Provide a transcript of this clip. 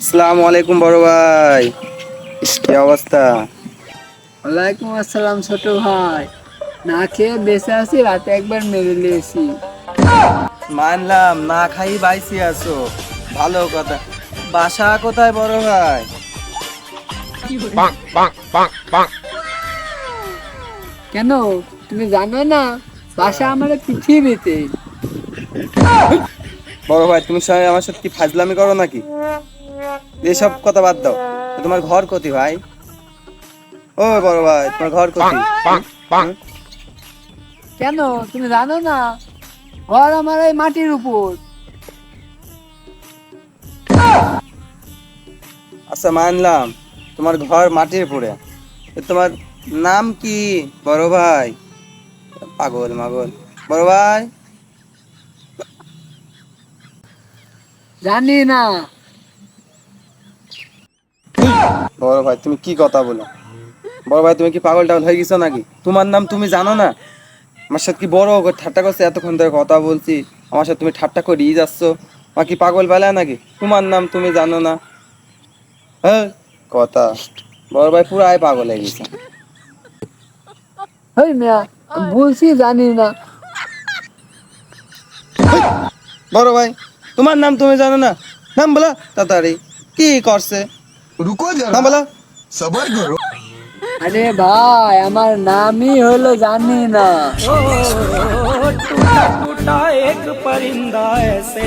আসসালামু আলাইকুম বড় ভাই, কি অবস্থা? ওয়ালাইকুম আসসালাম ছোট ভাই। না খেয়ে বেঁচে আছি, রাতে একবার মেরে নিয়েছি। মানলাম না খাই বাইসি আছো, ভালো কথা। বাসা কোথায় বড় ভাই? কেন, তুমি জানো না? বাসা আমার পৃথিবীতে। বড় ভাই তুমি সবাই আমার সাথে কি ফাজলামি করো নাকি? এসব কথা বাদ দাও। তোমার ঘর কোথায় ভাই? ও বড় ভাই, তোমার ঘর কোথায়? কেন, তুমি জানো না? ঘর আমার এই মাটির উপর। আচ্ছা মানলাম তোমার ঘর মাটির উপরে, তোমার নাম কি বড় ভাই? পাগল মাগল বড় ভাই। জানি না। বড় ভাই তুমি কি কথা বলো? বড় ভাই তুমি কি পাগল টাগল হয়ে গেছো নাকি? তোমার নাম তুমি জানো না? আমার সাথে কি বড় ঠাট্টা করছে? এতক্ষণ ধরে কথা বলছি, আমার সাথে তুমি ঠাট্টা করেই যাচ্ছ। আমার কি পাগল বেলা নাকি? তোমার নাম তুমি জানো না? হ্যাঁ কথা, বড় ভাই পুরো আয় পাগল হয়ে গেছে। ওই মিয়া, আমি বলছি জানি না। বড় ভাই তোমার নাম তুমি জানো না? নাম বলো তাড়াতাড়ি। কি করছে? रुको নাম जरा বলো। सबर करो। আরে ভাই, আমার নামই হলো জানি না। टूटा टूटा एक परिंदा ऐसे